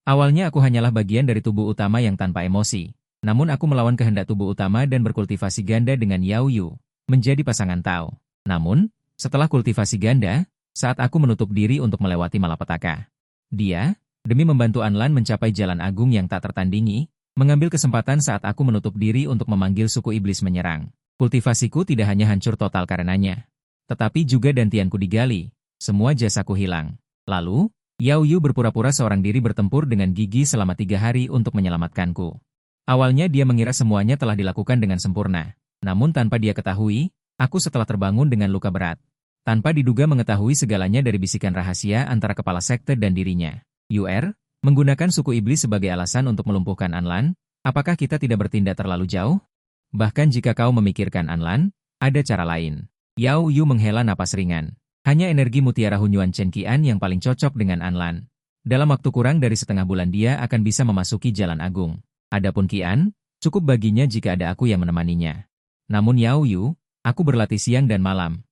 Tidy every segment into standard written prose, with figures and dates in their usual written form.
Awalnya aku hanyalah bagian dari tubuh utama yang tanpa emosi. Namun aku melawan kehendak tubuh utama dan berkultivasi ganda dengan Yao Yu, menjadi pasangan Tao. Namun, setelah kultivasi ganda, saat aku menutup diri untuk melewati malapetaka, dia, demi membantu Anlan mencapai jalan agung yang tak tertandingi, mengambil kesempatan saat aku menutup diri untuk memanggil suku iblis menyerang. Kultivasiku tidak hanya hancur total karenanya, tetapi juga dantianku digali, semua jasaku hilang. Lalu, Yao Yu berpura-pura seorang diri bertempur dengan gigi selama 3 hari untuk menyelamatkanku. Awalnya dia mengira semuanya telah dilakukan dengan sempurna. Namun tanpa dia ketahui, aku setelah terbangun dengan luka berat. Tanpa diduga mengetahui segalanya dari bisikan rahasia antara kepala sekte dan dirinya. Menggunakan suku iblis sebagai alasan untuk melumpuhkan Anlan, apakah kita tidak bertindak terlalu jauh? Bahkan jika kau memikirkan Anlan, ada cara lain. Yao Yu menghela napas ringan. Hanya energi mutiara Hunyuan Chen Qian yang paling cocok dengan Anlan. Dalam waktu kurang dari setengah bulan dia akan bisa memasuki jalan agung. Adapun Qian, cukup baginya jika ada aku yang menemaninya. Namun Yao Yu, aku berlatih siang dan malam.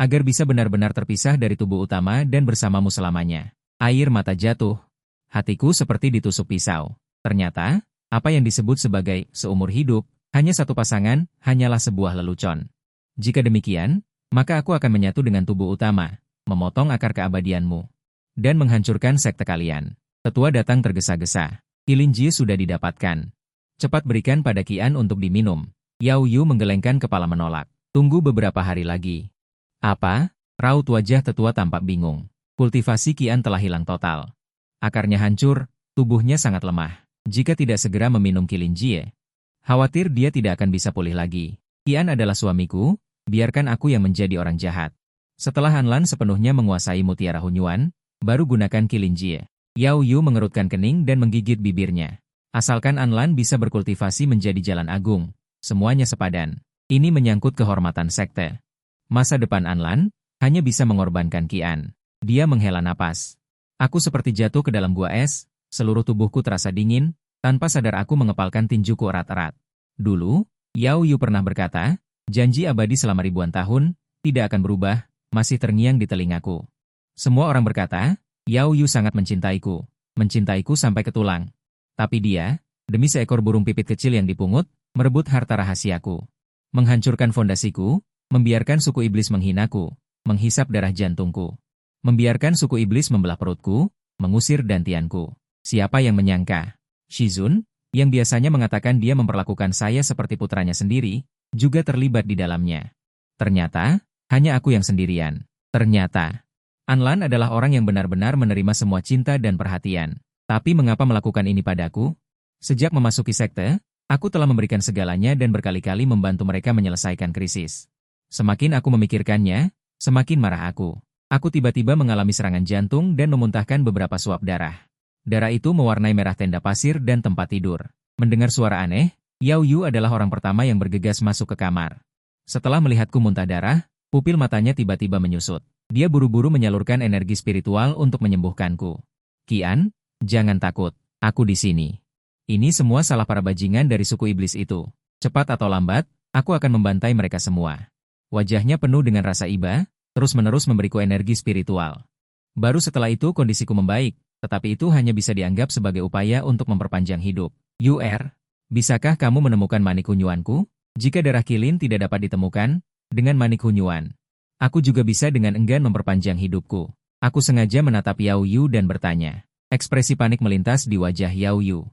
Agar bisa benar-benar terpisah dari tubuh utama dan bersamamu selamanya. Air mata jatuh. Hatiku seperti ditusuk pisau. Ternyata, apa yang disebut sebagai seumur hidup, hanya satu pasangan, hanyalah sebuah lelucon. Jika demikian, maka aku akan menyatu dengan tubuh utama, memotong akar keabadianmu, dan menghancurkan sekte kalian. Tetua datang tergesa-gesa. Qilinji sudah didapatkan. Cepat berikan pada Qian untuk diminum. Yao Yu menggelengkan kepala menolak. Tunggu beberapa hari lagi. Apa? Raut wajah tetua tampak bingung. Kultivasi Qian telah hilang total. Akarnya hancur, tubuhnya sangat lemah. Jika tidak segera meminum Qilinji, khawatir dia tidak akan bisa pulih lagi. Qian adalah suamiku. Biarkan aku yang menjadi orang jahat. Setelah Anlan sepenuhnya menguasai mutiara Hunyuan, baru gunakan Qilinji. Yao Yu mengerutkan kening dan menggigit bibirnya. Asalkan Anlan bisa berkultivasi menjadi jalan agung, semuanya sepadan. Ini menyangkut kehormatan sekte. Masa depan Anlan hanya bisa mengorbankan Qian. Dia menghela napas. Aku seperti jatuh ke dalam gua es, seluruh tubuhku terasa dingin, tanpa sadar aku mengepalkan tinjuku erat-erat. Dulu, Yao Yu pernah berkata, janji abadi selama ribuan tahun, tidak akan berubah, masih terngiang di telingaku. Semua orang berkata, Yao Yu sangat mencintaiku sampai ke tulang. Tapi dia, demi seekor burung pipit kecil yang dipungut, merebut harta rahasiaku. Menghancurkan fondasiku, membiarkan suku iblis menghinaku, menghisap darah jantungku. Membiarkan suku iblis membelah perutku, mengusir dantianku. Siapa yang menyangka? Shizun, yang biasanya mengatakan dia memperlakukan saya seperti putranya sendiri, juga terlibat di dalamnya. Ternyata, hanya aku yang sendirian. Ternyata, Anlan adalah orang yang benar-benar menerima semua cinta dan perhatian. Tapi mengapa melakukan ini padaku? Sejak memasuki sekte, aku telah memberikan segalanya dan berkali-kali membantu mereka menyelesaikan krisis. Semakin aku memikirkannya, semakin marah aku. Aku tiba-tiba mengalami serangan jantung dan memuntahkan beberapa suap darah. Darah itu mewarnai merah tenda pasir dan tempat tidur. Mendengar suara aneh, Yao Yu adalah orang pertama yang bergegas masuk ke kamar. Setelah melihatku muntah darah, pupil matanya tiba-tiba menyusut. Dia buru-buru menyalurkan energi spiritual untuk menyembuhkanku. Qian, jangan takut, aku di sini. Ini semua salah para bajingan dari suku iblis itu. Cepat atau lambat, aku akan membantai mereka semua. Wajahnya penuh dengan rasa iba, terus-menerus memberiku energi spiritual. Baru setelah itu kondisiku membaik, tetapi itu hanya bisa dianggap sebagai upaya untuk memperpanjang hidup. Bisakah kamu menemukan manik hunyuanku? Jika darah Qilin tidak dapat ditemukan, dengan manik hunyuan, aku juga bisa dengan enggan memperpanjang hidupku. Aku sengaja menatap Yao Yu dan bertanya. Ekspresi panik melintas di wajah Yao Yu.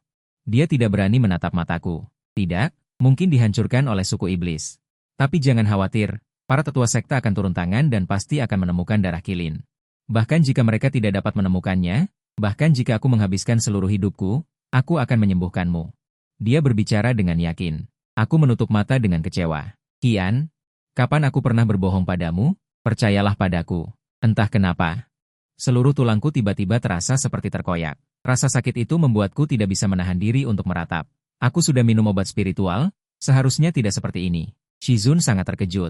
Dia tidak berani menatap mataku. Tidak, mungkin dihancurkan oleh suku iblis. Tapi jangan khawatir, para tetua sekte akan turun tangan dan pasti akan menemukan darah Qilin. Bahkan jika mereka tidak dapat menemukannya, bahkan jika aku menghabiskan seluruh hidupku, aku akan menyembuhkanmu. Dia berbicara dengan yakin. Aku menutup mata dengan kecewa. Qian, kapan aku pernah berbohong padamu? Percayalah padaku. Entah kenapa, seluruh tulangku tiba-tiba terasa seperti terkoyak. Rasa sakit itu membuatku tidak bisa menahan diri untuk meratap. Aku sudah minum obat spiritual, seharusnya tidak seperti ini. Shizun sangat terkejut.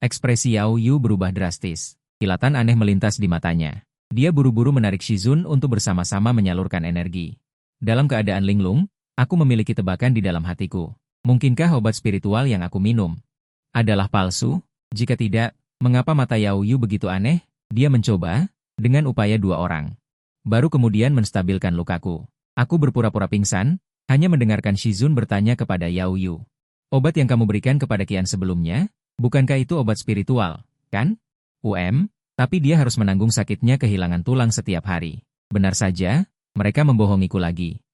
Ekspresi Yao Yu berubah drastis. Kilatan aneh melintas di matanya. Dia buru-buru menarik Shizun untuk bersama-sama menyalurkan energi. Dalam keadaan linglung, aku memiliki tebakan di dalam hatiku. Mungkinkah obat spiritual yang aku minum adalah palsu? Jika tidak, mengapa mata Yao Yu begitu aneh? Dia mencoba, dengan upaya 2 orang. Baru kemudian menstabilkan lukaku. Aku berpura-pura pingsan, hanya mendengarkan Shizun bertanya kepada Yao Yu. Obat yang kamu berikan kepada Qian sebelumnya, bukankah itu obat spiritual, kan? Tapi dia harus menanggung sakitnya kehilangan tulang setiap hari. Benar saja, mereka membohongiku lagi.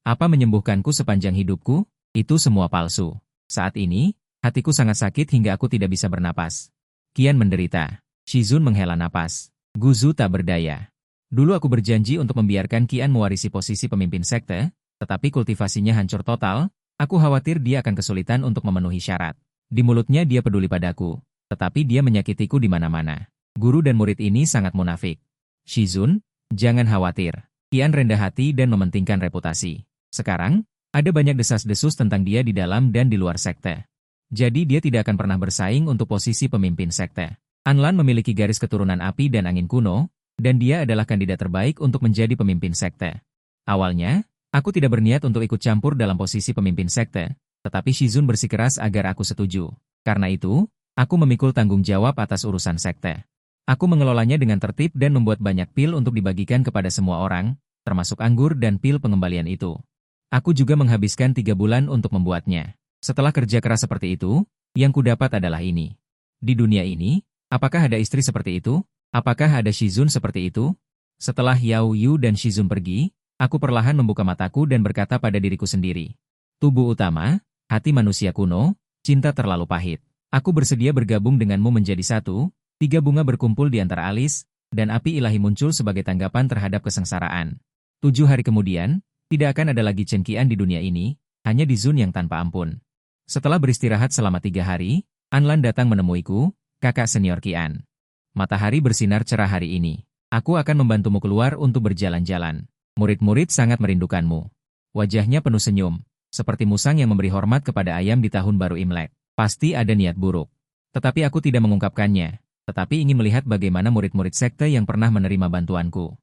Apa menyembuhkanku sepanjang hidupku? Itu semua palsu. Saat ini, hatiku sangat sakit hingga aku tidak bisa bernapas. Qian menderita. Shizun menghela napas. Guzu tak berdaya. Dulu aku berjanji untuk membiarkan Qian mewarisi posisi pemimpin sekte, tetapi kultivasinya hancur total, aku khawatir dia akan kesulitan untuk memenuhi syarat. Di mulutnya dia peduli padaku, tetapi dia menyakitiku di mana-mana. Guru dan murid ini sangat munafik. Shizun, jangan khawatir. Qian rendah hati dan mementingkan reputasi. Sekarang, ada banyak desas-desus tentang dia di dalam dan di luar sekte. Jadi dia tidak akan pernah bersaing untuk posisi pemimpin sekte. Anlan memiliki garis keturunan api dan angin kuno, dan dia adalah kandidat terbaik untuk menjadi pemimpin sekte. Awalnya, aku tidak berniat untuk ikut campur dalam posisi pemimpin sekte, tetapi Shizun bersikeras agar aku setuju. Karena itu, aku memikul tanggung jawab atas urusan sekte. Aku mengelolanya dengan tertib dan membuat banyak pil untuk dibagikan kepada semua orang, termasuk anggur dan pil pengembalian itu. Aku juga menghabiskan 3 bulan untuk membuatnya. Setelah kerja keras seperti itu, yang kudapat adalah ini. Di dunia ini, apakah ada istri seperti itu? Apakah ada Shizun seperti itu? Setelah Yao Yu dan Shizun pergi, aku perlahan membuka mataku dan berkata pada diriku sendiri. Tubuh utama, hati manusia kuno, cinta terlalu pahit. Aku bersedia bergabung denganmu menjadi satu, 3 bunga berkumpul di antara alis, dan api ilahi muncul sebagai tanggapan terhadap kesengsaraan. 7 hari kemudian, tidak akan ada lagi Chen Qian di dunia ini, hanya di Zun yang tanpa ampun. Setelah beristirahat selama 3 hari, Anlan datang menemuiku, kakak senior Qian. Matahari bersinar cerah hari ini. Aku akan membantumu keluar untuk berjalan-jalan. Murid-murid sangat merindukanmu. Wajahnya penuh senyum, seperti musang yang memberi hormat kepada ayam di tahun baru Imlek. Pasti ada niat buruk. Tetapi aku tidak mengungkapkannya, tetapi ingin melihat bagaimana murid-murid sekte yang pernah menerima bantuanku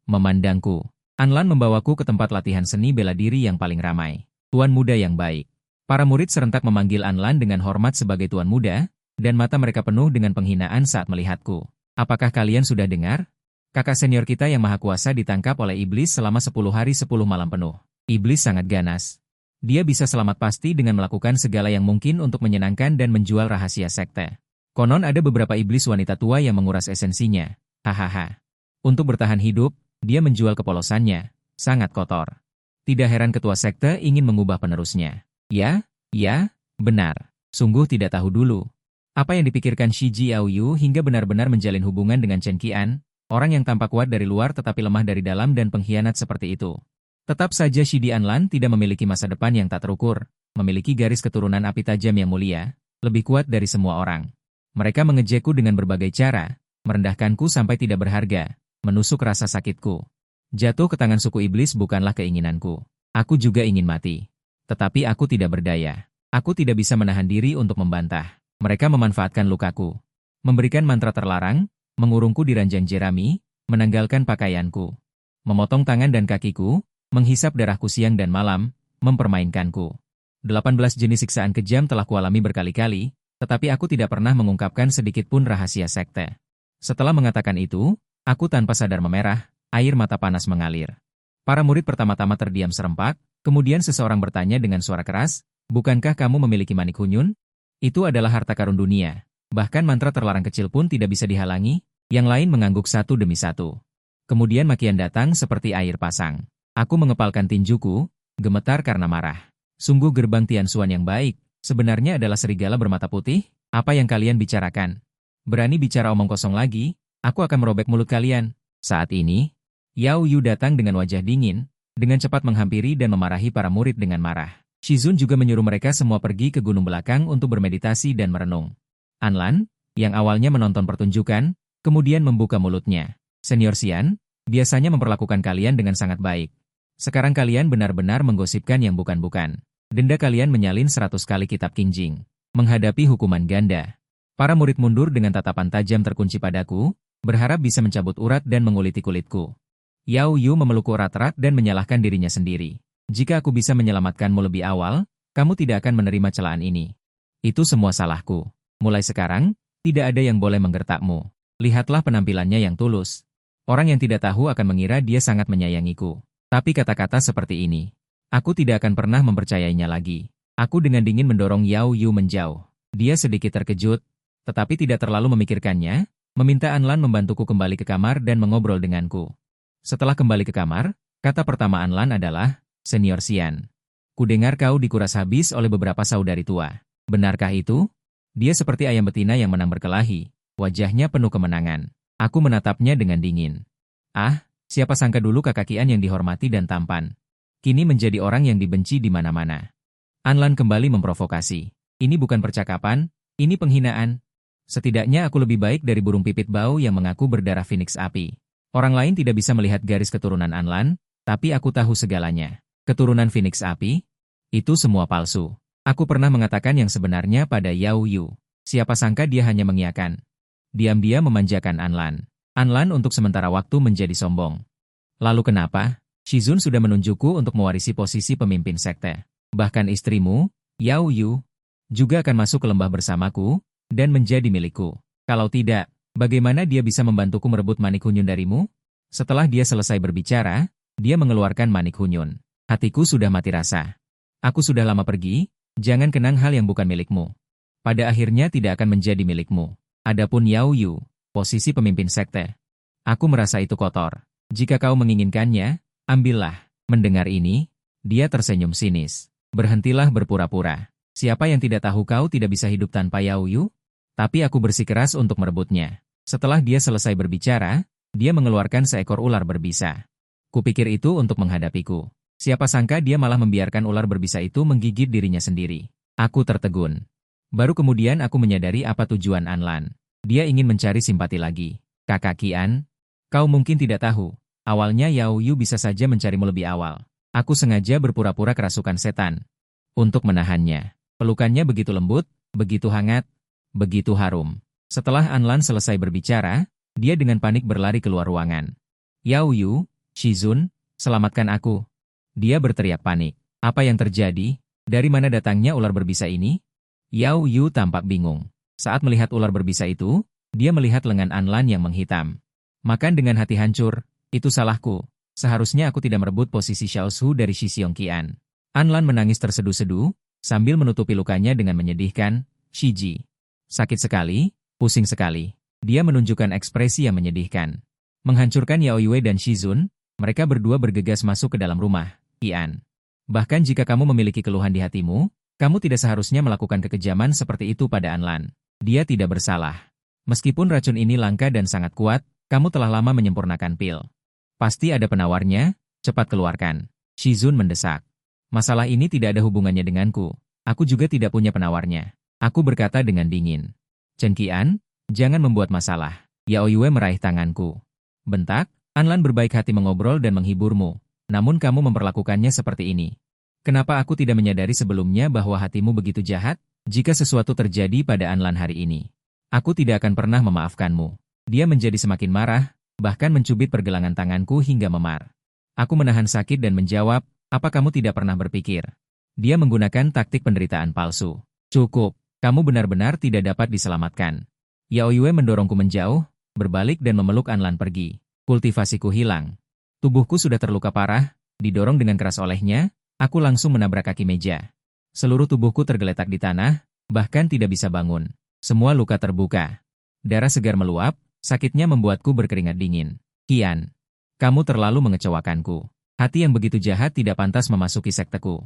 memandangku. Anlan membawaku ke tempat latihan seni bela diri yang paling ramai. Tuan muda yang baik. Para murid serentak memanggil Anlan dengan hormat sebagai tuan muda, dan mata mereka penuh dengan penghinaan saat melihatku. Apakah kalian sudah dengar? Kakak senior kita yang maha kuasa ditangkap oleh iblis selama 10 hari 10 malam penuh. Iblis sangat ganas. Dia bisa selamat pasti dengan melakukan segala yang mungkin untuk menyenangkan dan menjual rahasia sekte. Konon ada beberapa iblis wanita tua yang menguras esensinya. Hahaha. Untuk bertahan hidup, dia menjual kepolosannya. Sangat kotor. Tidak heran ketua sekte ingin mengubah penerusnya. Ya, benar. Sungguh tidak tahu dulu. Apa yang dipikirkan Shi Jiaoyu hingga benar-benar menjalin hubungan dengan Chen Qian, orang yang tampak kuat dari luar tetapi lemah dari dalam dan pengkhianat seperti itu. Tetap saja Shi Dianlan tidak memiliki masa depan yang tak terukur, memiliki garis keturunan api tajam yang mulia, lebih kuat dari semua orang. Mereka mengejekku dengan berbagai cara, merendahkanku sampai tidak berharga, menusuk rasa sakitku. Jatuh ke tangan suku iblis bukanlah keinginanku. Aku juga ingin mati. Tetapi aku tidak berdaya. Aku tidak bisa menahan diri untuk membantah. Mereka memanfaatkan lukaku. Memberikan mantra terlarang, mengurungku di ranjang jerami, menanggalkan pakaianku. Memotong tangan dan kakiku, menghisap darahku siang dan malam, mempermainkanku. 18 jenis siksaan kejam telah kualami berkali-kali, tetapi aku tidak pernah mengungkapkan sedikit pun rahasia sekte. Setelah mengatakan itu, aku tanpa sadar memerah, air mata panas mengalir. Para murid pertama-tama terdiam serempak, kemudian seseorang bertanya dengan suara keras, "Bukankah kamu memiliki manik hunyun? Itu adalah harta karun dunia. Bahkan mantra terlarang kecil pun tidak bisa dihalangi." Yang lain mengangguk satu demi satu. Kemudian makian datang seperti air pasang. Aku mengepalkan tinjuku, gemetar karena marah. Sungguh gerbang Tianxuan yang baik, sebenarnya adalah serigala bermata putih. Apa yang kalian bicarakan? Berani bicara omong kosong lagi, aku akan merobek mulut kalian. Saat ini, Yao Yu datang dengan wajah dingin, dengan cepat menghampiri dan memarahi para murid dengan marah. Shizun juga menyuruh mereka semua pergi ke gunung belakang untuk bermeditasi dan merenung. Anlan, yang awalnya menonton pertunjukan, kemudian membuka mulutnya. Senior Xian, biasanya memperlakukan kalian dengan sangat baik. Sekarang kalian benar-benar menggosipkan yang bukan-bukan. Denda kalian menyalin 100 kali kitab Qingjing. Menghadapi hukuman ganda. Para murid mundur dengan tatapan tajam terkunci padaku, berharap bisa mencabut urat dan menguliti kulitku. Yao Yu memelukku erat-erat dan menyalahkan dirinya sendiri. Jika aku bisa menyelamatkanmu lebih awal, kamu tidak akan menerima celaan ini. Itu semua salahku. Mulai sekarang, tidak ada yang boleh menggertakmu. Lihatlah penampilannya yang tulus. Orang yang tidak tahu akan mengira dia sangat menyayangiku. Tapi kata-kata seperti ini, aku tidak akan pernah mempercayainya lagi. Aku dengan dingin mendorong Yao Yu menjauh. Dia sedikit terkejut, tetapi tidak terlalu memikirkannya, meminta Anlan membantuku kembali ke kamar dan mengobrol denganku. Setelah kembali ke kamar, kata pertama Anlan adalah, Senior Xian. Kudengar kau dikuras habis oleh beberapa saudari tua. Benarkah itu? Dia seperti ayam betina yang menang berkelahi, wajahnya penuh kemenangan. Aku menatapnya dengan dingin. Ah, siapa sangka dulu kakak Qian yang dihormati dan tampan. Kini menjadi orang yang dibenci di mana-mana. Anlan kembali memprovokasi. Ini bukan percakapan, ini penghinaan. Setidaknya aku lebih baik dari burung pipit bau yang mengaku berdarah Phoenix api. Orang lain tidak bisa melihat garis keturunan Anlan, tapi aku tahu segalanya. Keturunan Phoenix api? Itu semua palsu. Aku pernah mengatakan yang sebenarnya pada Yao Yu. Siapa sangka dia hanya mengiyakan. Diam-diam memanjakan Anlan. Anlan untuk sementara waktu menjadi sombong. Lalu kenapa? Shizun sudah menunjukku untuk mewarisi posisi pemimpin sekte. Bahkan istrimu, Yao Yu, juga akan masuk ke lembah bersamaku, dan menjadi milikku. Kalau tidak, bagaimana dia bisa membantuku merebut Manik Hunyun darimu? Setelah dia selesai berbicara, dia mengeluarkan Manik Hunyun. Hatiku sudah mati rasa. Aku sudah lama pergi, jangan kenang hal yang bukan milikmu. Pada akhirnya tidak akan menjadi milikmu. Adapun Yao Yu, posisi pemimpin sekte. Aku merasa itu kotor. Jika kau menginginkannya, ambillah. Mendengar ini, dia tersenyum sinis. Berhentilah berpura-pura. Siapa yang tidak tahu kau tidak bisa hidup tanpa Yao Yu? Tapi aku bersikeras untuk merebutnya. Setelah dia selesai berbicara, dia mengeluarkan seekor ular berbisa. Kupikir itu untuk menghadapiku. Siapa sangka dia malah membiarkan ular berbisa itu menggigit dirinya sendiri. Aku tertegun. Baru kemudian aku menyadari apa tujuan Anlan. Dia ingin mencari simpati lagi. Kakak Qian, kau mungkin tidak tahu. Awalnya Yao Yu bisa saja mencarimu lebih awal. Aku sengaja berpura-pura kerasukan setan. Untuk menahannya. Pelukannya begitu lembut, begitu hangat, begitu harum. Setelah Anlan selesai berbicara, dia dengan panik berlari keluar ruangan. Yao Yu, Shizun, selamatkan aku. Dia berteriak panik. Apa yang terjadi? Dari mana datangnya ular berbisa ini? Yao Yu tampak bingung. Saat melihat ular berbisa itu, dia melihat lengan Anlan yang menghitam. Makan dengan hati hancur, itu salahku. Seharusnya aku tidak merebut posisi Xiao Shu dari Shi Xiongqian. Anlan menangis terseduh-seduh, sambil menutupi lukanya dengan menyedihkan, Shiji. Sakit sekali, pusing sekali. Dia menunjukkan ekspresi yang menyedihkan. Menghancurkan Yao Yue dan Shizun, mereka berdua bergegas masuk ke dalam rumah, Qian. Bahkan jika kamu memiliki keluhan di hatimu, kamu tidak seharusnya melakukan kekejaman seperti itu pada Anlan. Dia tidak bersalah. Meskipun racun ini langka dan sangat kuat, kamu telah lama menyempurnakan pil. Pasti ada penawarnya, cepat keluarkan. Shizun mendesak. Masalah ini tidak ada hubungannya denganku. Aku juga tidak punya penawarnya. Aku berkata dengan dingin. Chen Qian, jangan membuat masalah. Yao Yue meraih tanganku. Bentak, Anlan berbaik hati mengobrol dan menghiburmu. Namun kamu memperlakukannya seperti ini. Kenapa aku tidak menyadari sebelumnya bahwa hatimu begitu jahat? Jika sesuatu terjadi pada Anlan hari ini, aku tidak akan pernah memaafkanmu. Dia menjadi semakin marah, bahkan mencubit pergelangan tanganku hingga memar. Aku menahan sakit dan menjawab, apa kamu tidak pernah berpikir? Dia menggunakan taktik penderitaan palsu. Cukup, kamu benar-benar tidak dapat diselamatkan. Yao Yue mendorongku menjauh, berbalik dan memeluk Anlan pergi. Kultivasiku hilang. Tubuhku sudah terluka parah, didorong dengan keras olehnya, aku langsung menabrak kaki meja. Seluruh tubuhku tergeletak di tanah, bahkan tidak bisa bangun. Semua luka terbuka. Darah segar meluap, sakitnya membuatku berkeringat dingin. Qian, kamu terlalu mengecewakanku. Hati yang begitu jahat tidak pantas memasuki sekteku.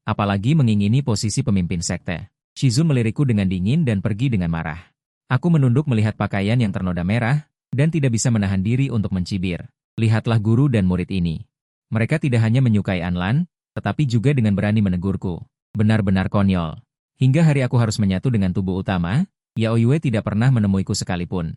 Apalagi mengingini posisi pemimpin sekte. Shizun melirikku dengan dingin dan pergi dengan marah. Aku menunduk melihat pakaian yang ternoda merah, dan tidak bisa menahan diri untuk mencibir. Lihatlah guru dan murid ini. Mereka tidak hanya menyukai Anlan, tetapi juga dengan berani menegurku. Benar-benar konyol. Hingga hari aku harus menyatu dengan tubuh utama, Yao Yue tidak pernah menemuiku sekalipun.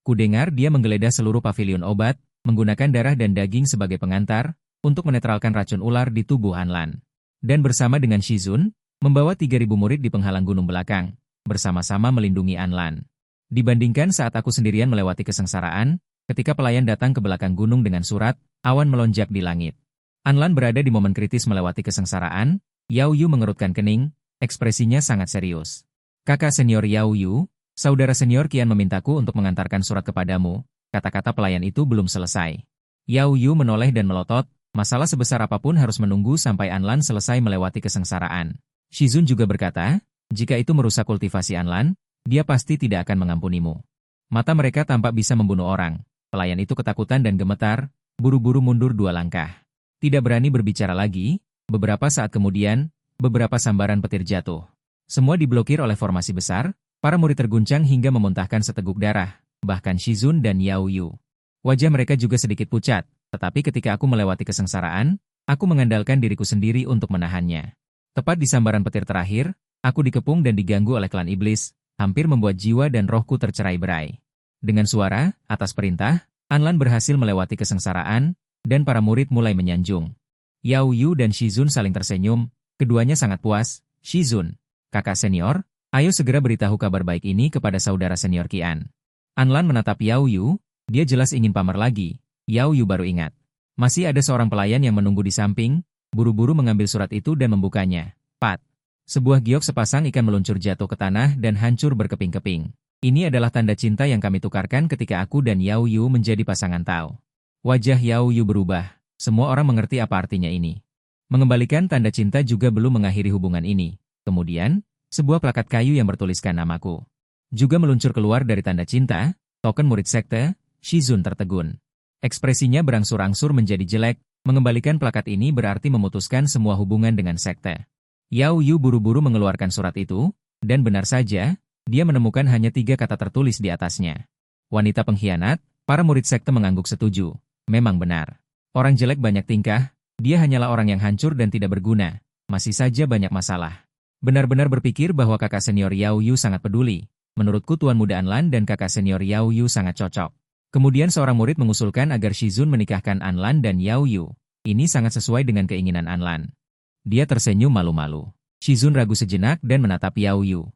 Kudengar dia menggeledah seluruh pavilion obat, menggunakan darah dan daging sebagai pengantar, untuk menetralkan racun ular di tubuh Anlan. Dan bersama dengan Shizun, membawa 3.000 murid di penghalang gunung belakang, bersama-sama melindungi Anlan. Dibandingkan saat aku sendirian melewati kesengsaraan, ketika pelayan datang ke belakang gunung dengan surat, awan melonjak di langit. Anlan berada di momen kritis melewati kesengsaraan, Yao Yu mengerutkan kening, ekspresinya sangat serius. Kakak senior Yao Yu, saudara senior Qian memintaku untuk mengantarkan surat kepadamu, kata-kata pelayan itu belum selesai. Yao Yu menoleh dan melotot, Masalah sebesar apapun harus menunggu sampai Anlan selesai melewati kesengsaraan. Shizun juga berkata, jika itu merusak kultivasi Anlan, dia pasti tidak akan mengampunimu. Mata mereka tampak bisa membunuh orang. Pelayan itu ketakutan dan gemetar, buru-buru mundur 2 langkah. Tidak berani berbicara lagi, beberapa saat kemudian, beberapa sambaran petir jatuh. Semua diblokir oleh formasi besar, para murid terguncang hingga memuntahkan seteguk darah, bahkan Shizun dan Yao Yu. Wajah mereka juga sedikit pucat, tetapi ketika aku melewati kesengsaraan, aku mengandalkan diriku sendiri untuk menahannya. Tepat di sambaran petir terakhir, aku dikepung dan diganggu oleh klan iblis, hampir membuat jiwa dan rohku tercerai-berai. Dengan suara, atas perintah, Anlan berhasil melewati kesengsaraan, dan para murid mulai menyanjung. Yao Yu dan Shizun saling tersenyum, keduanya sangat puas. Shizun, kakak senior, ayo segera beritahu kabar baik ini kepada saudara senior Qian. Anlan menatap Yao Yu, dia jelas ingin pamer lagi. Yao Yu baru ingat. Masih ada seorang pelayan yang menunggu di samping, buru-buru mengambil surat itu dan membukanya. Pat. Sebuah giok sepasang ikan meluncur jatuh ke tanah dan hancur berkeping-keping. Ini adalah tanda cinta yang kami tukarkan ketika aku dan Yao Yu menjadi pasangan Tao. Wajah Yao Yu berubah. Semua orang mengerti apa artinya ini. Mengembalikan tanda cinta juga belum mengakhiri hubungan ini. Kemudian, sebuah plakat kayu yang bertuliskan namaku juga meluncur keluar dari tanda cinta. Token murid sekte, Shizun tertegun. Ekspresinya berangsur-angsur menjadi jelek. Mengembalikan plakat ini berarti memutuskan semua hubungan dengan sekte. Yao Yu buru-buru mengeluarkan surat itu, dan benar saja, dia menemukan hanya 3 kata tertulis di atasnya. Wanita pengkhianat, para murid sekte mengangguk setuju. Memang benar. Orang jelek banyak tingkah, dia hanyalah orang yang hancur dan tidak berguna. Masih saja banyak masalah. Benar-benar berpikir bahwa kakak senior Yao Yu sangat peduli. Menurutku Tuan Muda Anlan dan kakak senior Yao Yu sangat cocok. Kemudian seorang murid mengusulkan agar Shizun menikahkan Anlan dan Yao Yu. Ini sangat sesuai dengan keinginan Anlan. Dia tersenyum malu-malu. Shizun ragu sejenak dan menatap Yao Yu.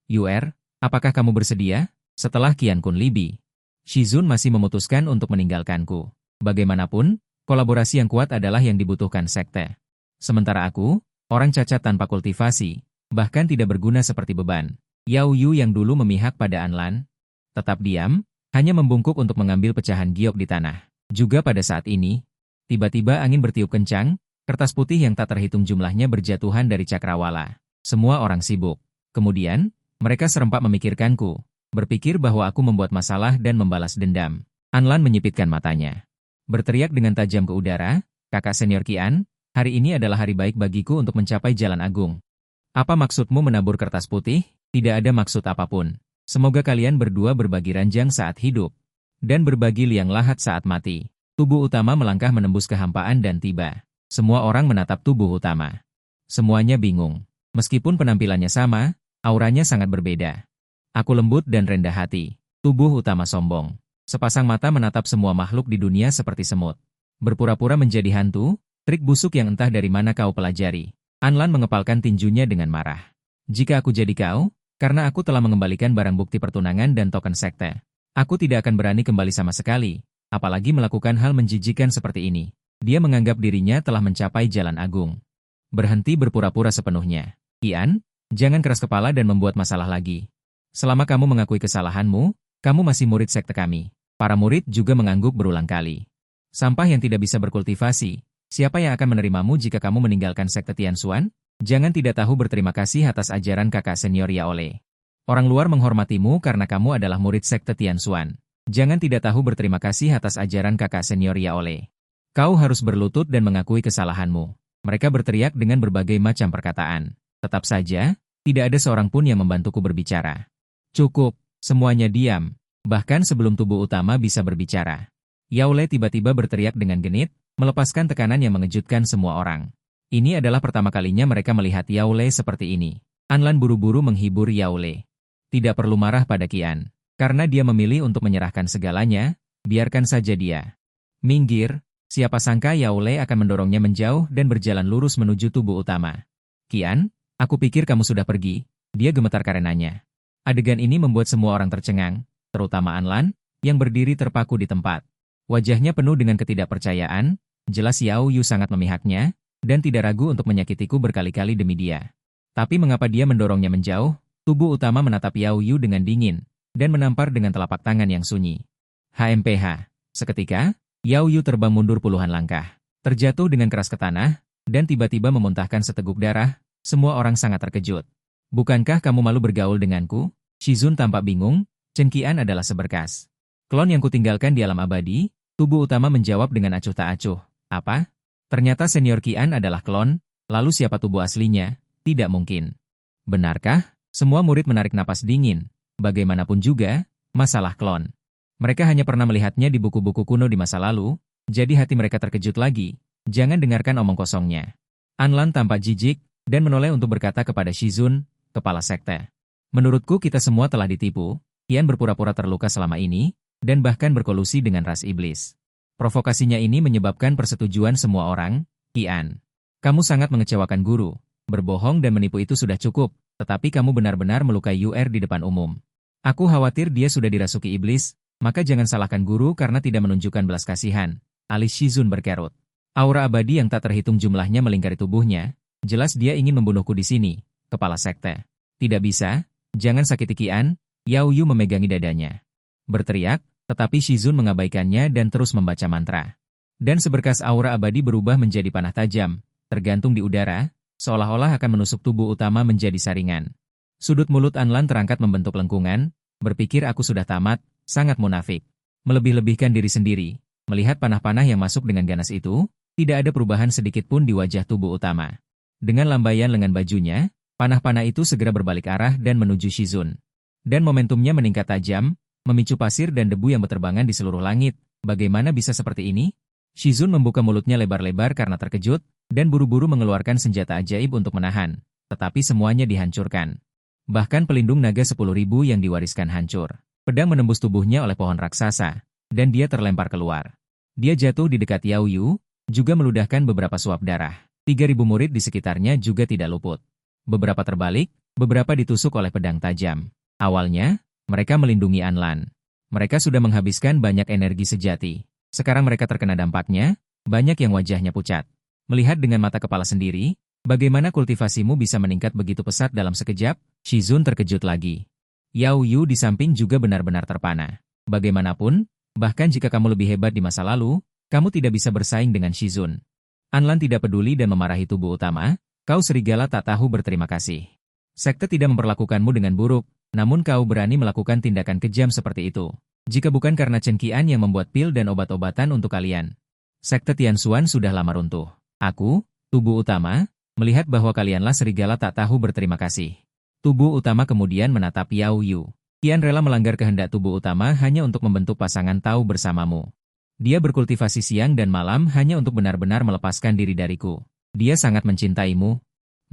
Yuer, apakah kamu bersedia? Setelah Qian Kun Libi, Shizun masih memutuskan untuk meninggalkanku. Bagaimanapun, kolaborasi yang kuat adalah yang dibutuhkan sekte. Sementara aku, orang cacat tanpa kultivasi, bahkan tidak berguna seperti beban. Yao Yu yang dulu memihak pada Anlan, tetap diam, hanya membungkuk untuk mengambil pecahan giok di tanah. Juga pada saat ini, tiba-tiba angin bertiup kencang, kertas putih yang tak terhitung jumlahnya berjatuhan dari cakrawala. Semua orang sibuk. Kemudian, mereka serempak memikirkanku, berpikir bahwa aku membuat masalah dan membalas dendam. Anlan menyipitkan matanya. Berteriak dengan tajam ke udara, kakak senior Qian, hari ini adalah hari baik bagiku untuk mencapai jalan agung. Apa maksudmu menabur kertas putih? Tidak ada maksud apapun. Semoga kalian berdua berbagi ranjang saat hidup, dan berbagi liang lahat saat mati. Tubuh utama melangkah menembus kehampaan dan tiba. Semua orang menatap tubuh utama. Semuanya bingung. Meskipun penampilannya sama, auranya sangat berbeda. Aku lembut dan rendah hati. Tubuh utama sombong. Sepasang mata menatap semua makhluk di dunia seperti semut. Berpura-pura menjadi hantu, trik busuk yang entah dari mana kau pelajari. Anlan mengepalkan tinjunya dengan marah. Jika aku jadi kau, karena aku telah mengembalikan barang bukti pertunangan dan token sekte, aku tidak akan berani kembali sama sekali, apalagi melakukan hal menjijikan seperti ini. Dia menganggap dirinya telah mencapai jalan agung. Berhenti berpura-pura sepenuhnya. Qian, jangan keras kepala dan membuat masalah lagi. Selama kamu mengakui kesalahanmu, kamu masih murid sekte kami. Para murid juga mengangguk berulang kali. Sampah yang tidak bisa berkultivasi, siapa yang akan menerimamu jika kamu meninggalkan sekte Tianxuan? Jangan tidak tahu berterima kasih atas ajaran kakak senior Yaole. Orang luar menghormatimu karena kamu adalah murid sekte Tianxuan. Jangan tidak tahu berterima kasih atas ajaran kakak senior Yaole. Kau harus berlutut dan mengakui kesalahanmu. Mereka berteriak dengan berbagai macam perkataan. Tetap saja, tidak ada seorang pun yang membantuku berbicara. Cukup, semuanya diam. Bahkan sebelum tubuh utama bisa berbicara. Yaole tiba-tiba berteriak dengan genit, melepaskan tekanan yang mengejutkan semua orang. Ini adalah pertama kalinya mereka melihat Yaole seperti ini. Anlan buru-buru menghibur Yaole. Tidak perlu marah pada Qian. Karena dia memilih untuk menyerahkan segalanya, biarkan saja dia. Minggir, siapa sangka Yaole akan mendorongnya menjauh dan berjalan lurus menuju tubuh utama. Qian, aku pikir kamu sudah pergi. Dia gemetar karenanya. Adegan ini membuat semua orang tercengang, terutama Anlan, yang berdiri terpaku di tempat. Wajahnya penuh dengan ketidakpercayaan, jelas Yao Yu sangat memihaknya, dan tidak ragu untuk menyakitiku berkali-kali demi dia. Tapi mengapa dia mendorongnya menjauh? Tubuh utama menatap Yao Yu dengan dingin, dan menampar dengan telapak tangan yang sunyi. HMPH. Seketika, Yao Yu terbang mundur puluhan langkah. Terjatuh dengan keras ke tanah, dan tiba-tiba memuntahkan seteguk darah, semua orang sangat terkejut. Bukankah kamu malu bergaul denganku? Shizun tampak bingung, Chen Qian adalah seberkas klon yang kutinggalkan di alam abadi. Tubuh utama menjawab dengan acuh tak acuh. Apa? Ternyata senior Qian adalah klon, lalu siapa tubuh aslinya? Tidak mungkin. Benarkah? Semua murid menarik napas dingin. Bagaimanapun juga, masalah klon. Mereka hanya pernah melihatnya di buku-buku kuno di masa lalu, jadi hati mereka terkejut lagi. Jangan dengarkan omong kosongnya. Anlan tampak jijik, dan menoleh untuk berkata kepada Shizun, kepala sekte. Menurutku kita semua telah ditipu, Qian berpura-pura terluka selama ini, dan bahkan berkolusi dengan ras iblis. Provokasinya ini menyebabkan persetujuan semua orang. Qian, kamu sangat mengecewakan guru. Berbohong dan menipu itu sudah cukup, tetapi kamu benar-benar melukai UR di depan umum. Aku khawatir dia sudah dirasuki iblis, maka jangan salahkan guru karena tidak menunjukkan belas kasihan. Alis Shizun berkerut. Aura abadi yang tak terhitung jumlahnya melingkari tubuhnya. Jelas dia ingin membunuhku di sini, kepala sekte. Tidak bisa, jangan sakiti Qian. Yao Yu memegangi dadanya. Berteriak, tetapi Shizun mengabaikannya dan terus membaca mantra. Dan seberkas aura abadi berubah menjadi panah tajam, tergantung di udara, seolah-olah akan menusuk tubuh utama menjadi saringan. Sudut mulut Anlan terangkat membentuk lengkungan, berpikir aku sudah tamat, sangat munafik. Melebih-lebihkan diri sendiri, melihat panah-panah yang masuk dengan ganas itu, tidak ada perubahan sedikit pun di wajah tubuh utama. Dengan lambaian lengan bajunya, panah-panah itu segera berbalik arah dan menuju Shizun. Dan momentumnya meningkat tajam, memicu pasir dan debu yang berterbangan di seluruh langit. Bagaimana bisa seperti ini? Shizun membuka mulutnya lebar-lebar karena terkejut, dan buru-buru mengeluarkan senjata ajaib untuk menahan. Tetapi semuanya dihancurkan. Bahkan pelindung naga 10.000 yang diwariskan hancur. Pedang menembus tubuhnya oleh pohon raksasa, dan dia terlempar keluar. Dia jatuh di dekat Yao Yu, juga meludahkan beberapa suap darah. 3.000 murid di sekitarnya juga tidak luput. Beberapa terbalik, beberapa ditusuk oleh pedang tajam. Awalnya, mereka melindungi Anlan. Mereka sudah menghabiskan banyak energi sejati. Sekarang mereka terkena dampaknya, banyak yang wajahnya pucat. Melihat dengan mata kepala sendiri, bagaimana kultivasimu bisa meningkat begitu pesat dalam sekejap? Shizun terkejut lagi. Yao Yu di samping juga benar-benar terpana. Bagaimanapun, bahkan jika kamu lebih hebat di masa lalu, kamu tidak bisa bersaing dengan Shizun. Anlan tidak peduli dan memarahi tubuh utama, kau serigala tak tahu berterima kasih. Sekte tidak memperlakukanmu dengan buruk, namun kau berani melakukan tindakan kejam seperti itu. Jika bukan karena Chen Qian yang membuat pil dan obat-obatan untuk kalian. Sekte Tianxuan sudah lama runtuh. Aku, tubuh utama, melihat bahwa kalianlah serigala tak tahu berterima kasih. Tubuh utama kemudian menatap Yao Yu. Qian rela melanggar kehendak tubuh utama hanya untuk membentuk pasangan tahu bersamamu. Dia berkultivasi siang dan malam hanya untuk benar-benar melepaskan diri dariku. Dia sangat mencintaimu.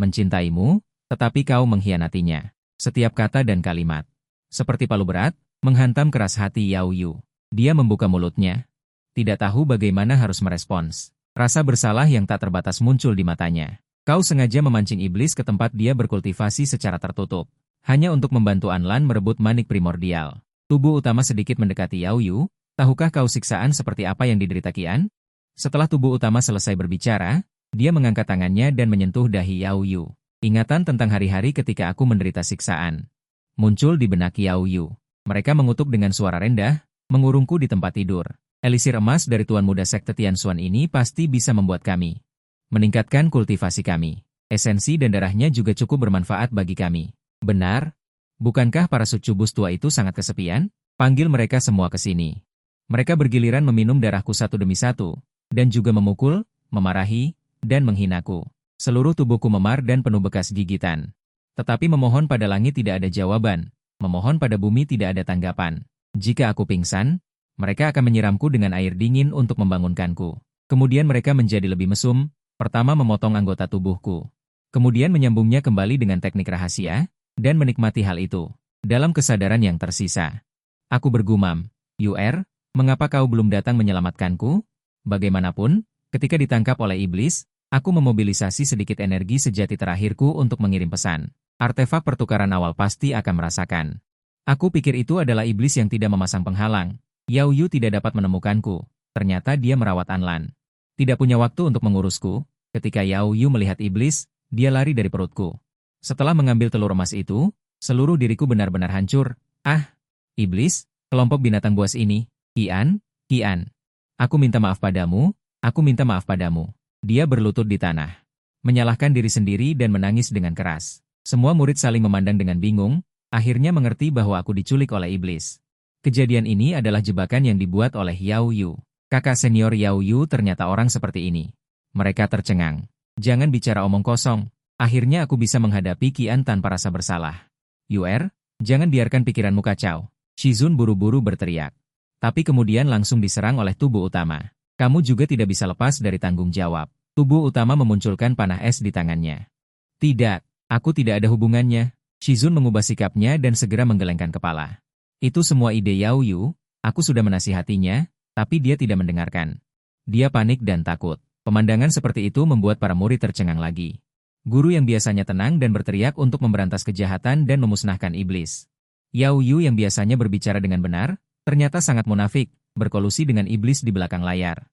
Mencintaimu, tetapi kau mengkhianatinya. Setiap kata dan kalimat. Seperti palu berat, menghantam keras hati Yao Yu. Dia membuka mulutnya. Tidak tahu bagaimana harus merespons. Rasa bersalah yang tak terbatas muncul di matanya. Kau sengaja memancing iblis ke tempat dia berkultivasi secara tertutup. Hanya untuk membantu Anlan merebut manik primordial. Tubuh utama sedikit mendekati Yao Yu. Tahukah kau siksaan seperti apa yang diderita Qian? Setelah tubuh utama selesai berbicara, dia mengangkat tangannya dan menyentuh dahi Yao Yu. Ingatan tentang hari-hari ketika aku menderita siksaan muncul di benak Yao Yu. Mereka mengutuk dengan suara rendah, mengurungku di tempat tidur. Elisir emas dari Tuan Muda Sekte Tianxuan ini pasti bisa membuat kami meningkatkan kultivasi kami. Esensi dan darahnya juga cukup bermanfaat bagi kami. Benar? Bukankah para sucubus tua itu sangat kesepian? Panggil mereka semua ke sini. Mereka bergiliran meminum darahku satu demi satu, dan juga memukul, memarahi, dan menghinaku. Seluruh tubuhku memar dan penuh bekas gigitan. Tetapi memohon pada langit tidak ada jawaban, memohon pada bumi tidak ada tanggapan. Jika aku pingsan, mereka akan menyiramku dengan air dingin untuk membangunkanku. Kemudian mereka menjadi lebih mesum, pertama memotong anggota tubuhku. Kemudian menyambungnya kembali dengan teknik rahasia, dan menikmati hal itu. Dalam kesadaran yang tersisa. Aku bergumam, UR, mengapa kau belum datang menyelamatkanku? Bagaimanapun, ketika ditangkap oleh iblis, aku memobilisasi sedikit energi sejati terakhirku untuk mengirim pesan. Artefak pertukaran awal pasti akan merasakan. Aku pikir itu adalah iblis yang tidak memasang penghalang. Yao Yu tidak dapat menemukanku. Ternyata dia merawat Anlan. Tidak punya waktu untuk mengurusku. Ketika Yao Yu melihat iblis, dia lari dari perutku. Setelah mengambil telur emas itu, seluruh diriku benar-benar hancur. Ah, iblis, kelompok binatang buas ini. Qian, Qian. Aku minta maaf padamu, Aku minta maaf padamu. Dia berlutut di tanah. Menyalahkan diri sendiri dan menangis dengan keras. Semua murid saling memandang dengan bingung, akhirnya mengerti bahwa aku diculik oleh iblis. Kejadian ini adalah jebakan yang dibuat oleh Yao Yu. Kakak senior Yao Yu ternyata orang seperti ini. Mereka tercengang. Jangan bicara omong kosong. Akhirnya aku bisa menghadapi Qian tanpa rasa bersalah. Yuer, jangan biarkan pikiranmu kacau. Shizun buru-buru berteriak. Tapi kemudian langsung diserang oleh tubuh utama. Kamu juga tidak bisa lepas dari tanggung jawab. Tubuh utama memunculkan panah es di tangannya. Tidak, aku tidak ada hubungannya. Shizun mengubah sikapnya dan segera menggelengkan kepala. Itu semua ide Yao Yu, aku sudah menasihatinya, tapi dia tidak mendengarkan. Dia panik dan takut. Pemandangan seperti itu membuat para murid tercengang lagi. Guru yang biasanya tenang dan berteriak untuk memberantas kejahatan dan memusnahkan iblis. Yao Yu yang biasanya berbicara dengan benar, ternyata sangat munafik, berkolusi dengan iblis di belakang layar.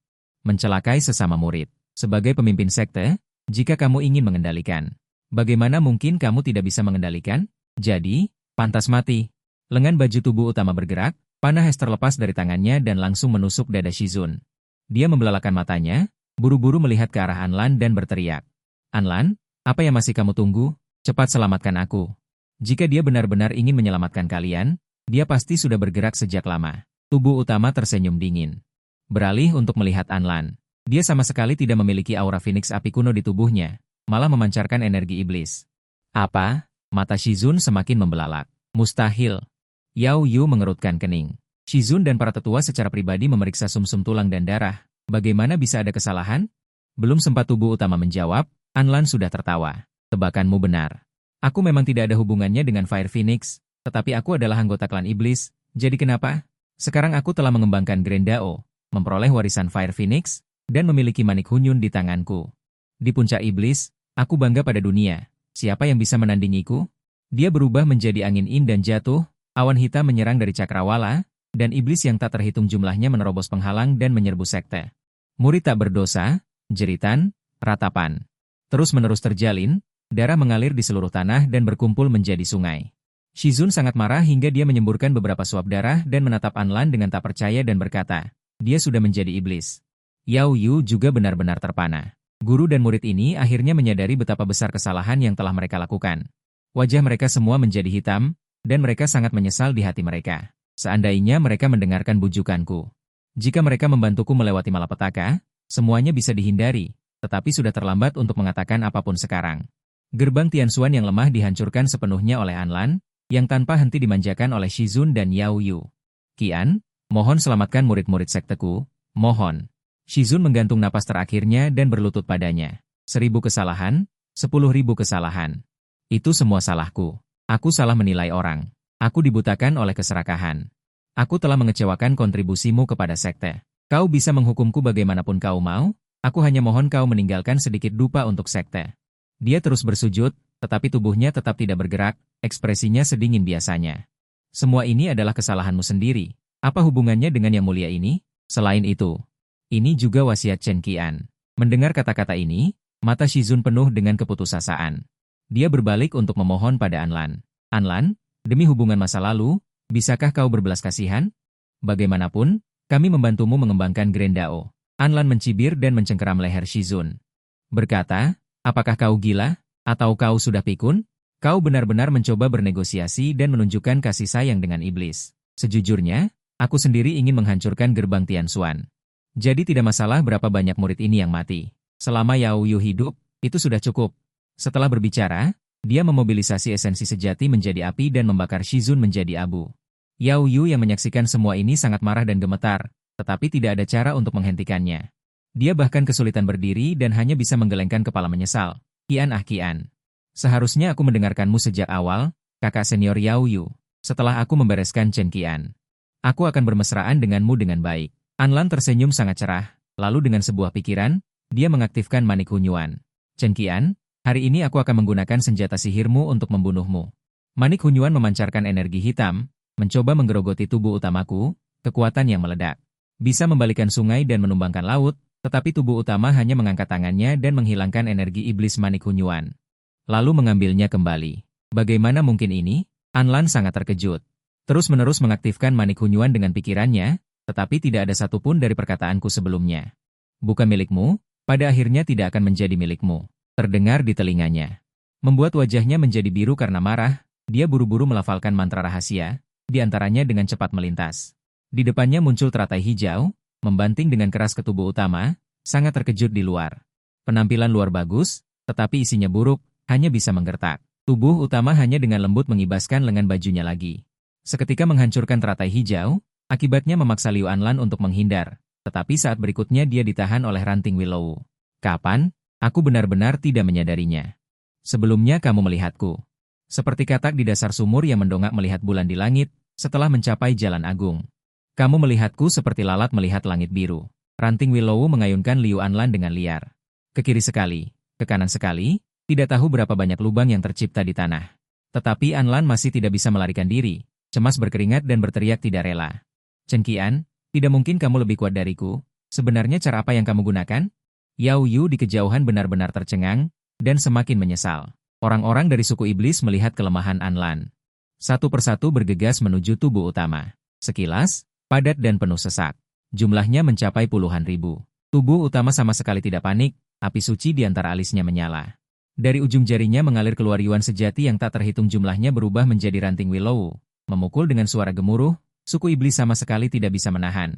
Mencelakai sesama murid. Sebagai pemimpin sekte, jika kamu ingin mengendalikan, bagaimana mungkin kamu tidak bisa mengendalikan? Jadi, pantas mati. Lengan baju tubuh utama bergerak, panah es terlepas dari tangannya dan langsung menusuk dada Shizun. Dia membelalakan matanya, buru-buru melihat ke arah Anlan dan berteriak. Anlan, apa yang masih kamu tunggu? Cepat selamatkan aku. Jika dia benar-benar ingin menyelamatkan kalian, dia pasti sudah bergerak sejak lama. Tubuh utama tersenyum dingin. Beralih untuk melihat Anlan. Dia sama sekali tidak memiliki aura Phoenix api kuno di tubuhnya, malah memancarkan energi iblis. Apa? Mata Shizun semakin membelalak. Mustahil. Yao Yu mengerutkan kening. Shizun dan para tetua secara pribadi memeriksa sumsum tulang dan darah. Bagaimana bisa ada kesalahan? Belum sempat tubuh utama menjawab, Anlan sudah tertawa. Tebakanmu benar. Aku memang tidak ada hubungannya dengan Fire Phoenix, tetapi aku adalah anggota klan iblis, jadi kenapa? Sekarang aku telah mengembangkan Grand Dao, memperoleh warisan Fire Phoenix, dan memiliki manik Hunyun di tanganku. Di puncak iblis, aku bangga pada dunia. Siapa yang bisa menandingiku? Dia berubah menjadi angin in dan jatuh, awan hitam menyerang dari cakrawala, dan iblis yang tak terhitung jumlahnya menerobos penghalang dan menyerbu sekte. Murid tak berdosa, jeritan, ratapan. Terus-menerus terjalin, darah mengalir di seluruh tanah dan berkumpul menjadi sungai. Shizun sangat marah hingga dia menyemburkan beberapa suap darah dan menatap Anlan dengan tak percaya dan berkata, dia sudah menjadi iblis. Yao Yu juga benar-benar terpana. Guru dan murid ini akhirnya menyadari betapa besar kesalahan yang telah mereka lakukan. Wajah mereka semua menjadi hitam, dan mereka sangat menyesal di hati mereka. Seandainya mereka mendengarkan bujukanku. Jika mereka membantuku melewati malapetaka, semuanya bisa dihindari, tetapi sudah terlambat untuk mengatakan apapun sekarang. Gerbang Tianxuan yang lemah dihancurkan sepenuhnya oleh Anlan, yang tanpa henti dimanjakan oleh Shizun dan Yao Yu. Qian, mohon selamatkan murid-murid sekteku, mohon. Shizun menggantung napas terakhirnya dan berlutut padanya. 1000 kesalahan, 10.000 kesalahan. Itu semua salahku. Aku salah menilai orang. Aku dibutakan oleh keserakahan. Aku telah mengecewakan kontribusimu kepada sekte. Kau bisa menghukumku bagaimanapun kau mau, aku hanya mohon kau meninggalkan sedikit dupa untuk sekte. Dia terus bersujud, tetapi tubuhnya tetap tidak bergerak, ekspresinya sedingin biasanya. Semua ini adalah kesalahanmu sendiri. Apa hubungannya dengan yang mulia ini? Selain itu, ini juga wasiat Chen Qian. Mendengar kata-kata ini, mata Shizun penuh dengan keputusasaan. Dia berbalik untuk memohon pada Anlan. Anlan, demi hubungan masa lalu, bisakah kau berbelas kasihan? Bagaimanapun, kami membantumu mengembangkan Grand Dao. Anlan mencibir dan mencengkeram leher Shizun. Berkata, apakah kau gila? Atau kau sudah pikun? Kau benar-benar mencoba bernegosiasi dan menunjukkan kasih sayang dengan iblis. Sejujurnya, aku sendiri ingin menghancurkan gerbang Tianxuan. Jadi tidak masalah berapa banyak murid ini yang mati. Selama Yao Yu hidup, itu sudah cukup. Setelah berbicara, dia memobilisasi esensi sejati menjadi api dan membakar Shizun menjadi abu. Yao Yu yang menyaksikan semua ini sangat marah dan gemetar, tetapi tidak ada cara untuk menghentikannya. Dia bahkan kesulitan berdiri dan hanya bisa menggelengkan kepala menyesal. Qian, seharusnya aku mendengarkanmu sejak awal, kakak senior Yao Yu. Setelah aku membereskan Chen Qian, aku akan bermesraan denganmu dengan baik. Anlan tersenyum sangat cerah, lalu dengan sebuah pikiran, dia mengaktifkan manik Hunyuan. Chen Qian, hari ini aku akan menggunakan senjata sihirmu untuk membunuhmu. Manik Hunyuan memancarkan energi hitam, mencoba menggerogoti tubuh utamaku, kekuatan yang meledak. Bisa membalikan sungai dan menumbangkan laut, tetapi tubuh utama hanya mengangkat tangannya dan menghilangkan energi iblis manik Hunyuan. Lalu mengambilnya kembali. Bagaimana mungkin ini? Anlan sangat terkejut. Terus-menerus mengaktifkan manik Hunyuan dengan pikirannya, tetapi tidak ada satupun dari perkataanku sebelumnya. Bukan milikmu, pada akhirnya tidak akan menjadi milikmu. Terdengar di telinganya. Membuat wajahnya menjadi biru karena marah, dia buru-buru melafalkan mantra rahasia, di antaranya dengan cepat melintas. Di depannya muncul teratai hijau, membanting dengan keras ke tubuh utama, sangat terkejut di luar. Penampilan luar bagus, tetapi isinya buruk, hanya bisa menggertak. Tubuh utama hanya dengan lembut mengibaskan lengan bajunya lagi. Seketika menghancurkan teratai hijau, akibatnya memaksa Liu Anlan untuk menghindar, tetapi saat berikutnya dia ditahan oleh ranting Willow. Kapan? Aku benar-benar tidak menyadarinya. Sebelumnya kamu melihatku. Seperti katak di dasar sumur yang mendongak melihat bulan di langit, setelah mencapai jalan agung. Kamu melihatku seperti lalat melihat langit biru. Ranting Willow mengayunkan Liu Anlan dengan liar. Ke kiri sekali, ke kanan sekali, tidak tahu berapa banyak lubang yang tercipta di tanah. Tetapi Anlan masih tidak bisa melarikan diri, cemas berkeringat dan berteriak tidak rela. Chen Qian, tidak mungkin kamu lebih kuat dariku. Sebenarnya cara apa yang kamu gunakan? Yao Yu di kejauhan benar-benar tercengang, dan semakin menyesal. Orang-orang dari suku iblis melihat kelemahan Anlan. Satu persatu bergegas menuju tubuh utama. Sekilas, padat dan penuh sesak. Jumlahnya mencapai puluhan ribu. Tubuh utama sama sekali tidak panik, api suci di antara alisnya menyala. Dari ujung jarinya mengalir keluar yuan sejati yang tak terhitung jumlahnya berubah menjadi ranting Willow. Memukul dengan suara gemuruh, suku iblis sama sekali tidak bisa menahan.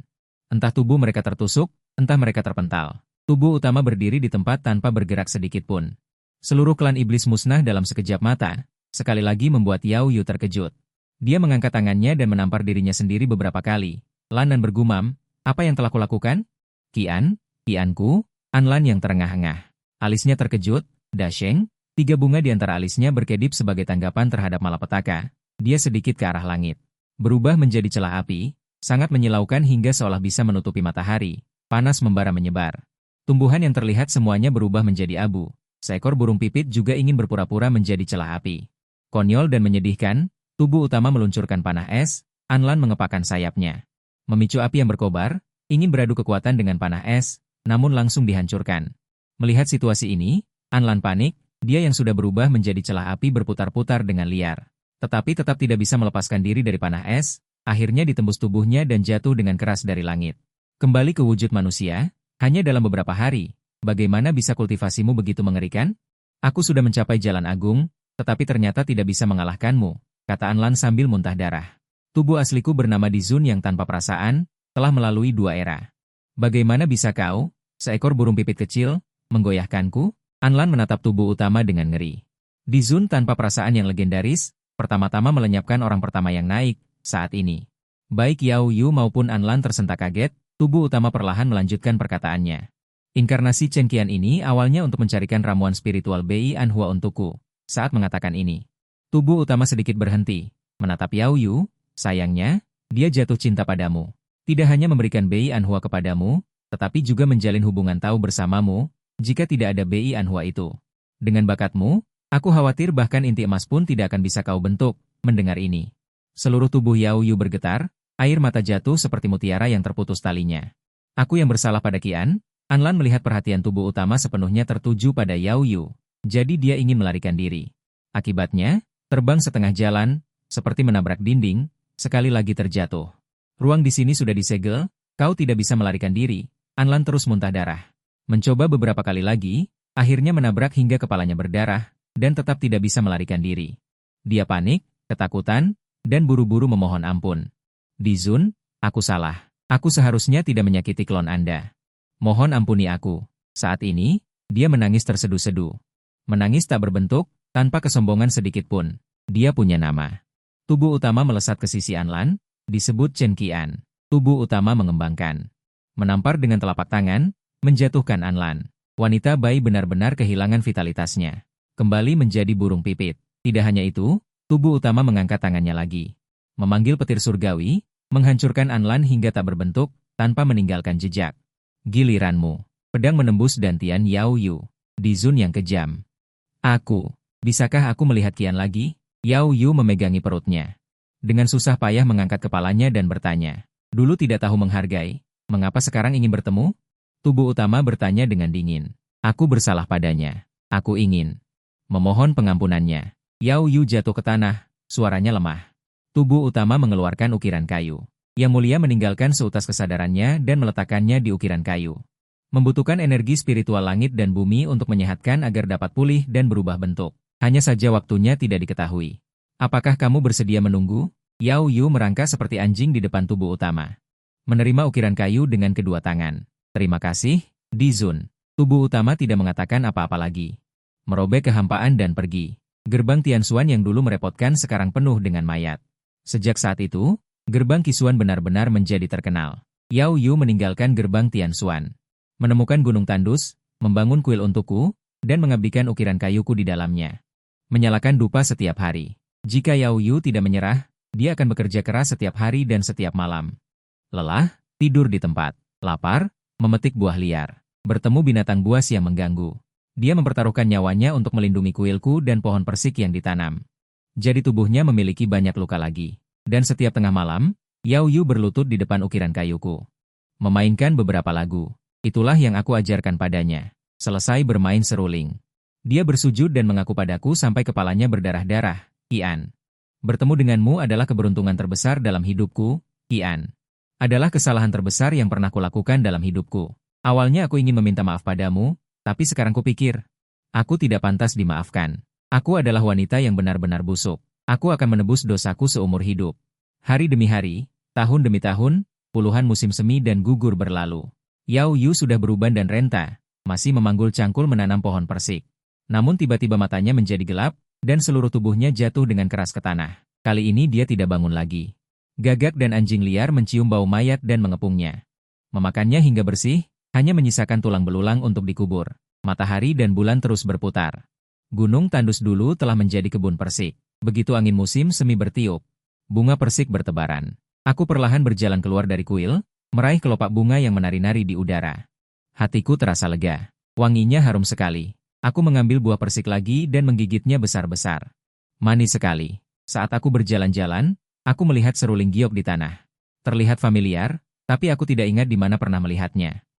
Entah tubuh mereka tertusuk, entah mereka terpental. Tubuh utama berdiri di tempat tanpa bergerak sedikit pun. Seluruh klan iblis musnah dalam sekejap mata, sekali lagi membuat Yao Yu terkejut. Dia mengangkat tangannya dan menampar dirinya sendiri beberapa kali. Lan dan bergumam, apa yang telah kulakukan? Kianku, Anlan yang terengah-engah. Alisnya terkejut. Dasheng, 3 bunga di antara alisnya berkedip sebagai tanggapan terhadap malapetaka. Dia sedikit ke arah langit. Berubah menjadi celah api, sangat menyilaukan hingga seolah bisa menutupi matahari. Panas membara menyebar. Tumbuhan yang terlihat semuanya berubah menjadi abu. Seekor burung pipit juga ingin berpura-pura menjadi celah api. Konyol dan menyedihkan, tubuh utama meluncurkan panah es, Anlan mengepakkan sayapnya. Memicu api yang berkobar, ingin beradu kekuatan dengan panah es, namun langsung dihancurkan. Melihat situasi ini, Anlan panik, dia yang sudah berubah menjadi celah api berputar-putar dengan liar. Tetapi tetap tidak bisa melepaskan diri dari panah es, akhirnya ditembus tubuhnya dan jatuh dengan keras dari langit. Kembali ke wujud manusia, hanya dalam beberapa hari, bagaimana bisa kultivasimu begitu mengerikan? Aku sudah mencapai jalan agung, tetapi ternyata tidak bisa mengalahkanmu, kata Anlan sambil muntah darah. Tubuh asliku bernama Dizun yang tanpa perasaan, telah melalui 2 era. Bagaimana bisa kau, seekor burung pipit kecil, menggoyahkanku? Anlan menatap tubuh utama dengan ngeri. Dizun tanpa perasaan yang legendaris, pertama-tama melenyapkan orang pertama yang naik, saat ini. Baik Yao Yu maupun Anlan tersentak kaget, tubuh utama perlahan melanjutkan perkataannya. Inkarnasi Chen Qian ini awalnya untuk mencarikan ramuan spiritual Bei Anhua untukku. Saat mengatakan ini, tubuh utama sedikit berhenti, menatap Yao Yu, sayangnya, dia jatuh cinta padamu. Tidak hanya memberikan Bei Anhua kepadamu, tetapi juga menjalin hubungan tahu bersamamu, jika tidak ada Bei Anhua itu. Dengan bakatmu, aku khawatir bahkan inti emas pun tidak akan bisa kau bentuk. Mendengar ini, seluruh tubuh Yao Yu bergetar, air mata jatuh seperti mutiara yang terputus talinya. Aku yang bersalah pada Qian. Anlan melihat perhatian tubuh utama sepenuhnya tertuju pada Yao Yu, jadi dia ingin melarikan diri. Akibatnya, terbang setengah jalan, seperti menabrak dinding, sekali lagi terjatuh. Ruang di sini sudah disegel, kau tidak bisa melarikan diri. Anlan terus muntah darah. Mencoba beberapa kali lagi, akhirnya menabrak hingga kepalanya berdarah, dan tetap tidak bisa melarikan diri. Dia panik, ketakutan, dan buru-buru memohon ampun. Dizun, aku salah. Aku seharusnya tidak menyakiti klon Anda. Mohon ampuni aku. Saat ini, dia menangis terseduh-seduh. Menangis tak berbentuk, tanpa kesombongan sedikit pun. Dia punya nama. Tubuh utama melesat ke sisi Anlan, disebut Chen Qian. Tubuh utama mengembangkan. Menampar dengan telapak tangan, menjatuhkan Anlan. Wanita bayi benar-benar kehilangan vitalitasnya. Kembali menjadi burung pipit. Tidak hanya itu, tubuh utama mengangkat tangannya lagi. Memanggil petir surgawi, menghancurkan Anlan hingga tak berbentuk, tanpa meninggalkan jejak. Giliranmu. Pedang menembus dantian Yao Yu. Dizun yang kejam. Bisakah aku melihat Qian lagi? Yao Yu memegangi perutnya. Dengan susah payah mengangkat kepalanya dan bertanya. Dulu tidak tahu menghargai, mengapa sekarang ingin bertemu? Tubuh utama bertanya dengan dingin. Aku bersalah padanya. Aku ingin memohon pengampunannya. Yao Yu jatuh ke tanah, suaranya lemah. Tubuh utama mengeluarkan ukiran kayu. Yang mulia meninggalkan seutas kesadarannya dan meletakkannya di ukiran kayu. Membutuhkan energi spiritual langit dan bumi untuk menyehatkan agar dapat pulih dan berubah bentuk. Hanya saja waktunya tidak diketahui. Apakah kamu bersedia menunggu? Yao Yu merangkak seperti anjing di depan tubuh utama. Menerima ukiran kayu dengan kedua tangan. Terima kasih, Di Zun. Tubuh utama tidak mengatakan apa-apa lagi. Merobek kehampaan dan pergi. Gerbang Tianxuan yang dulu merepotkan sekarang penuh dengan mayat. Sejak saat itu, gerbang Qisuan benar-benar menjadi terkenal. Yao Yu meninggalkan gerbang Tianxuan. Menemukan gunung tandus, membangun kuil untukku, dan mengabdikan ukiran kayuku di dalamnya. Menyalakan dupa setiap hari. Jika Yao Yu tidak menyerah, dia akan bekerja keras setiap hari dan setiap malam. Lelah, tidur di tempat. Lapar, memetik buah liar. Bertemu binatang buas yang mengganggu. Dia mempertaruhkan nyawanya untuk melindungi kuilku dan pohon persik yang ditanam. Jadi tubuhnya memiliki banyak luka lagi. Dan setiap tengah malam, Yao Yu berlutut di depan ukiran kayuku. Memainkan beberapa lagu. Itulah yang aku ajarkan padanya. Selesai bermain seruling. Dia bersujud dan mengaku padaku sampai kepalanya berdarah-darah. Qian. Bertemu denganmu adalah keberuntungan terbesar dalam hidupku, Qian. Adalah kesalahan terbesar yang pernah kulakukan dalam hidupku. Awalnya aku ingin meminta maaf padamu, tapi sekarang kupikir, aku tidak pantas dimaafkan. Aku adalah wanita yang benar-benar busuk. Aku akan menebus dosaku seumur hidup. Hari demi hari, tahun demi tahun, puluhan musim semi dan gugur berlalu. Yao Yu sudah beruban dan renta, masih memanggul cangkul menanam pohon persik. Namun tiba-tiba matanya menjadi gelap, dan seluruh tubuhnya jatuh dengan keras ke tanah. Kali ini dia tidak bangun lagi. Gagak dan anjing liar mencium bau mayat dan mengepungnya. Memakannya hingga bersih, hanya menyisakan tulang belulang untuk dikubur. Matahari dan bulan terus berputar. Gunung tandus dulu telah menjadi kebun persik. Begitu angin musim semi bertiup, bunga persik bertebaran. Aku perlahan berjalan keluar dari kuil, meraih kelopak bunga yang menari-nari di udara. Hatiku terasa lega. Wanginya harum sekali. Aku mengambil buah persik lagi dan menggigitnya besar-besar. Manis sekali. Saat aku berjalan-jalan, aku melihat seruling giok di tanah. Terlihat familiar, tapi aku tidak ingat di mana pernah melihatnya.